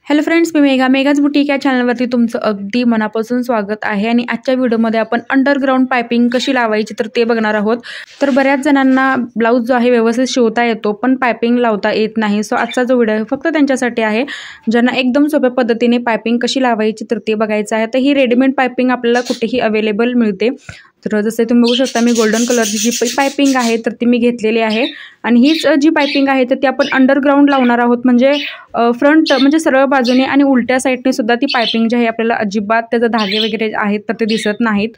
Hello friends, मी मेघाज boutique या चॅनलवरती तुमचं अगदी मनापासून स्वागत आहे। आणि आजच्या व्हिडिओमध्ये आपण अंडरग्राऊंड पाइपिंग कशी लावायची तर ते बघणार आहोत। तर बऱ्याच जणांना ब्लाऊज जो आहे व्यवस्थित शिवता येतो पण पाइपिंग लावता येत नाही। सो आजचा जो व्हिडिओ फक्त त्यांच्यासाठी आहे ज्यांना एकदम सोप्या पद्धतीने पाइपिंग कशी लावायची तर ते बघायचं आहे। तर ही रेडीमेड पाइपिंग आपल्याला कुठेही अवेलेबल मिळते। तर जसे तुम्ही बघू शकता मी गोल्डन कलरची जी पाइपिंग आहे तर ती मी घेतलेली आहे। आणि हीच जी पाइपिंग आहे तर ती आपण अंडरग्राऊंड लावणार आहोत, म्हणजे फ्रंट म्हणजे सरळ बाजूने आणि उलट्या साईडने सुद्धा ती पाइपिंग जी आहे आपल्याला अजिबात त्याचे धागे वगैरे आहेत तर ते दिसत नाहीत।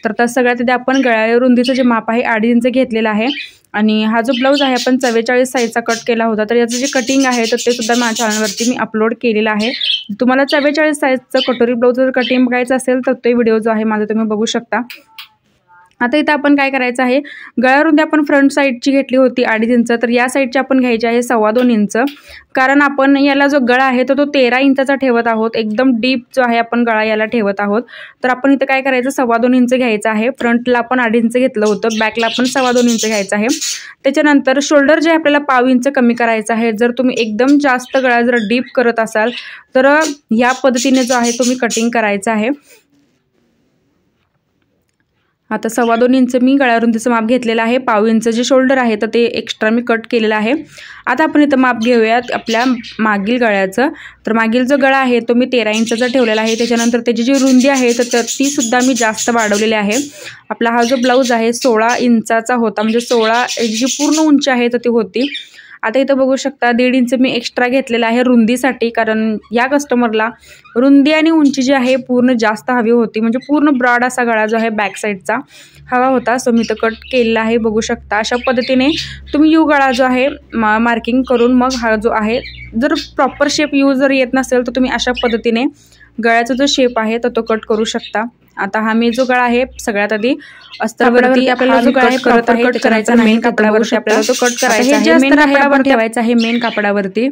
तर सगळ्यात आधी आपण गळ्या रुंदीचं जे माप आहे 2.5 इंच घेतलेलं आहे। आणि हा जो ब्लाऊज आहे आपण 44 साईजचा कट केला होता, तर याचं जे कटिंग आहे तर ते सुद्धा माझ्या चॅनलवरती मी अपलोड केलेलं आहे। तुम्हाला 44 साईजचं कटोरी ब्लाऊज जर कटिंग बघायचं असेल तर तो व्हिडिओ जो आहे माझा तुम्ही बघू शकता। आता इथं आपण काय करायचं आहे, गळ्या रुंदी आपण फ्रंट साईडची घेतली होती 2.5 इंच, तर या साईडची आपण घ्यायची आहे 2.25 इंच। कारण आपण याला जो गळा आहे तो 13 इंचाचा ठेवत आहोत, एकदम डीप जो आहे आपण गळा याला ठेवत आहोत। तर आपण इथं काय करायचं 2.25 इंच घ्यायचं आहे। फ्रंटला आपण 2.5 इंच घेतलं होतं, बॅकला आपण 2.25 इंच घ्यायचं आहे। त्याच्यानंतर शोल्डर जे आपल्याला 1.5 इंच कमी करायचं आहे। जर तुम्ही एकदम जास्त गळा जर डीप करत असाल तर ह्या पद्धतीने जो आहे तुम्ही कटिंग करायचं आहे। आता 2.25 इंच मी गळ्या रुंदीचं माप घेतलेलं आहे। 1.5 इंच जे शोल्डर आहे तर ते एक्स्ट्रा मी कट केलेलं आहे। आता आपण इथं माप घेऊयात आपल्या मागील गळ्याचं। तर मागील जो गळा आहे तो मी 13 इंचाचा ठेवलेला आहे। त्याच्यानंतर त्याची जी रुंदी आहे तर ती सुद्धा मी जास्त वाढवलेली आहे। आपला हा जो ब्लाऊज आहे 16 इंचाचा होता, म्हणजे 16 जी पूर्ण उंची आहे तर ती होती। आता इथं बघू शकता 1.5 इंच मी एक्स्ट्रा घेतलेला आहे रुंदीसाठी, कारण या कस्टमरला रुंदी आणि उंची जी आहे पूर्ण जास्त हवी होती, म्हणजे पूर्ण ब्रॉड असा गळा जो आहे बॅक साईडचा हवा होता। सो मी तर कट केलेला आहे, बघू शकता। अशा पद्धतीने तुम्ही यू गळा जो आहे मार्किंग करून मग हा जो आहे जर प्रॉपर शेप यू जर येत नसेल तर तुम्ही अशा पद्धतीने गळ्याचा जो शेप आहे तर तो कट करू शकता। आता हा मी जो गळा आहे सगळ्यात आधी अस्तरवरती आपल्याला जो गळा आहे करत आहे कट करायचा मेन कापडावरती आपल्याला तो कट करायचा आहे। मेन कापडावर ठेवायचा आहे, मेन कापडावरती।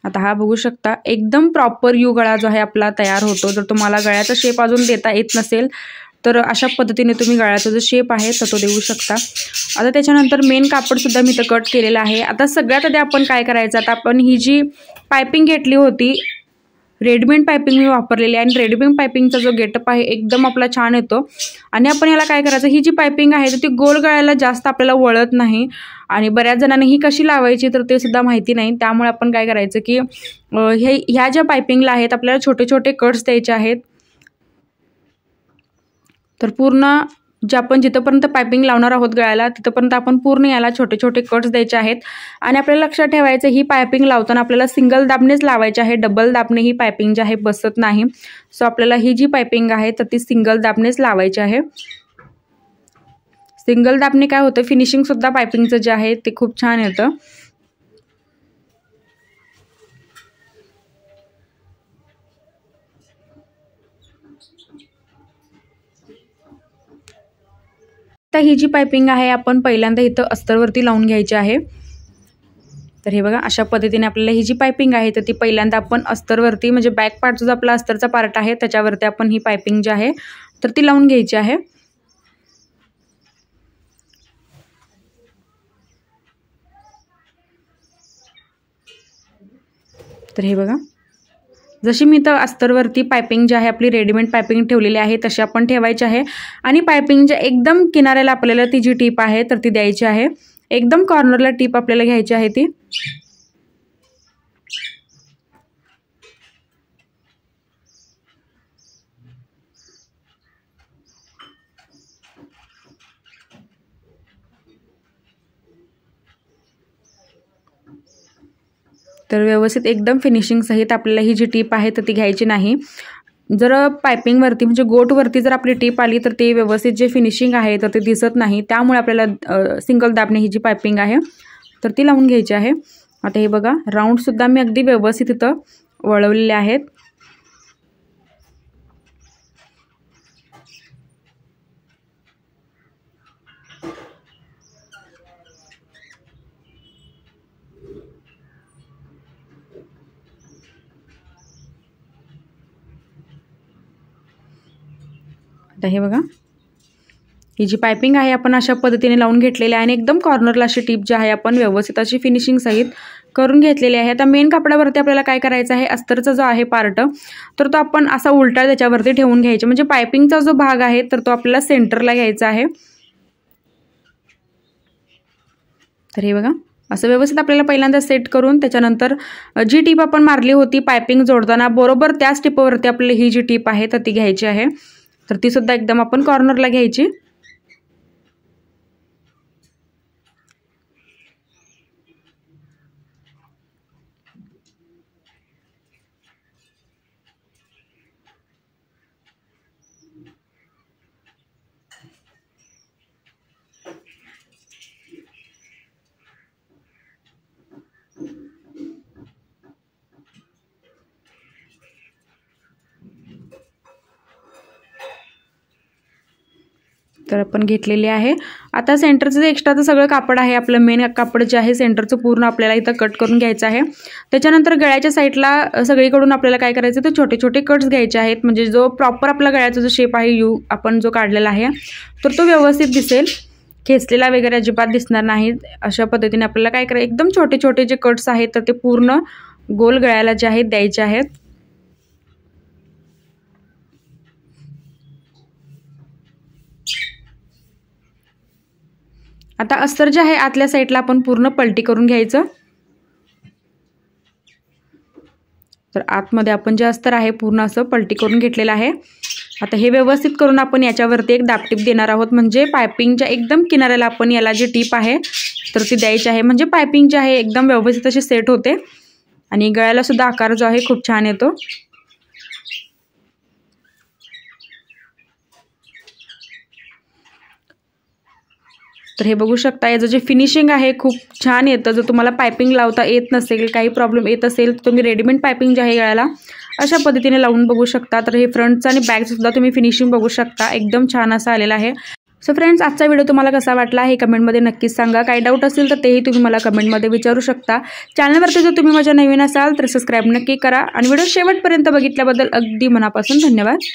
आता हा बघू शकता एकदम प्रॉपर यू गळा जो आहे आपला तयार होतो। जर तुम्हाला गळ्याचा शेप अजून देता येत नसेल तर अशा पद्धतीने तुम्ही गळ्याचा जो शेप आहे तर तो देऊ शकता। आता त्याच्यानंतर मेन कापड सुद्धा मी तर कट केलेला आहे। आता सगळ्यात आधी आपण काय करायचं, आता आपण ही जी पाइपिंग घेतली होती रेडीमेड पाइपिंग मी वापरलेली आहे। आणि रेडीमेड पाइपिंगचा जो गेटअप आहे एकदम आपला छान येतो। आणि आपण याला काय करायचं, ही जी पाइपिंग आहे तर ती गोल गळ्याला जास्त आपल्याला वळत नाही। आणि बऱ्याच जणांनी ही कशी लावायची तर ते सुद्धा माहिती नाही। त्यामुळे आपण काय करायचं की ह्या ज्या पाइपिंगला आहेत आपल्याला छोटे छोटे कट्स द्यायचे आहेत। तर पूर्ण जे आपण जिथपर्यंत पाइपिंग लावणार आहोत गळ्याला तिथपर्यंत आपण पूर्ण याला छोटे छोटे कट्स द्यायचे आहेत। आणि आपल्याला लक्षात ठेवायचं ही पाइपिंग लावताना आपल्याला सिंगल दाबनेच लावायचे आहे, डबल दाबने ही पाइपिंग जी आहे बसत नाही। सो आपल्याला ही जी पाइपिंग आहे तर ती सिंगल दाबनेच लावायची आहे। सिंगल दाबने काय होतं, फिनिशिंग सुद्धा पाइपिंगचं जे आहे ते खूप छान येतं। तर ही जी पाइपिंग आहे आपण पहिल्यांदा इथं अस्तरवरती लावून घ्यायची आहे। तर हे बघा अशा पद्धतीने आपल्याला ही जी पाइपिंग आहे तर ती पहिल्यांदा आपण अस्तरवरती, म्हणजे बॅक पार्ट जो आपला अस्तरचा पार्ट आहे त्याच्यावरती आपण ही पाइपिंग जी आहे तर ती लावून घ्यायची आहे। तर हे बघा जशी मी तर अस्तरवरती पाइपिंग जी आहे आपली रेडीमेड पाइपिंग ठेवलेली आहे तशी आपण ठेवायची आहे। आणि पाइपिंगच्या एकदम किनाऱ्याला आपल्याला ती जी टीप आहे तर ती द्यायची आहे। एकदम कॉर्नरला टीप आपल्याला घ्यायची आहे ती। तर व्यवस्थित एकदम फिनिशिंग सहित आपल्याला ही जी टीप आहे तर ती घ्यायची नाही। जर पाइपिंगवरती म्हणजे गोटवरती जर आपली टीप आली तर ते व्यवस्थित जे फिनिशिंग आहे तर ते दिसत नाही। त्यामुळे आपल्याला सिंगल दाबने ही जी पाइपिंग आहे तर ती लावून घ्यायची आहे। आता हे बघा राऊंडसुद्धा मी अगदी व्यवस्थित इथं वळवलेले आहेत। आता हे बघा ही जी पाइपिंग आहे आपण अशा पद्धतीने लावून घेतलेली आहे। आणि एकदम कॉर्नरला अशी टीप जी आहे आपण व्यवस्थित अशी फिनिशिंग सहित करून घेतलेली आहे। आता मेन कापडावरती आपल्याला काय करायचं आहे, अस्तरचा जो आहे पार्ट तर तो आपण असा उलटा त्याच्यावरती ठेवून घ्यायचा, म्हणजे पायपिंगचा जो भाग आहे तर तो आपल्याला सेंटरला घ्यायचा आहे। तर हे बघा असं व्यवस्थित आपल्याला पहिल्यांदा सेट करून त्याच्यानंतर जी टीप आपण मारली होती पायपिंग जोडताना बरोबर त्याच टिपवरती आपल्याला ही जी टीप आहे तर ती घ्यायची आहे। तर ती सुद्धा एकदम आपण कॉर्नरला घ्यायची। तर आपण घेतलेली आहे। आता सेंटरचं जे एक्स्ट्राचं सगळं कापड आहे आपलं मेन कापड जे आहे सेंटरचं पूर्ण आपल्याला इथं कट करून घ्यायचं आहे। त्याच्यानंतर गळ्याच्या साईडला सगळीकडून आपल्याला काय करायचं तर छोटे छोटे कट्स घ्यायचे आहेत, म्हणजे जो प्रॉपर आपला गळ्याचा जो शेप आहे यू आपण जो काढलेला आहे तर तो व्यवस्थित दिसेल, खेचलेला वगैरे अजिबात दिसणार नाही। अशा पद्धतीने आपल्याला काय करायचं एकदम छोटे छोटे जे कट्स आहेत तर ते पूर्ण गोल गळ्याला जे आहेत द्यायचे आहेत। आता अस्तर जे आहे आतल्या साईडला आपण पूर्ण पलटी करून घ्यायचं। तर आतमध्ये आपण जे अस्तर आहे पूर्ण असं पलटी करून घेतलेलं आहे। आता हे व्यवस्थित करून आपण याच्यावरती एक दाबटीप देणार आहोत, म्हणजे पायपिंगच्या एकदम किनाऱ्याला आपण याला जी टीप आहे तर ती द्यायची आहे, म्हणजे पायपिंग जे आहे एकदम व्यवस्थित अशी सेट होते आणि गळ्याला सुद्धा आकार जो आहे खूप छान येतो। तर हे बघू शकता याचं जे फिनिशिंग आहे खूप छान येतं। जर तुम्हाला पायपिंग लावता येत नसेल, काही प्रॉब्लेम येत असेल तर तुम्ही रेडीमेड पायपिंग जे आहे गळ्याला अशा पद्धतीने लावून बघू शकता। तर हे फ्रंटचं आणि बॅकचं सुद्धा तुम्ही फिनिशिंग बघू शकता, एकदम छान असं आलेलं आहे। सो फ्रेंड्स आजचा व्हिडिओ तुम्हाला कसा वाटला हे कमेंटमध्ये नक्कीच सांगा। काही डाऊट असेल तर तेही तुम्ही मला कमेंटमध्ये विचारू शकता। चॅनलवरती जर तुम्ही माझ्या नवीन असाल तर सबस्क्राईब नक्की करा आणि व्हिडिओ शेवटपर्यंत बघितल्याबद्दल अगदी मनापासून धन्यवाद।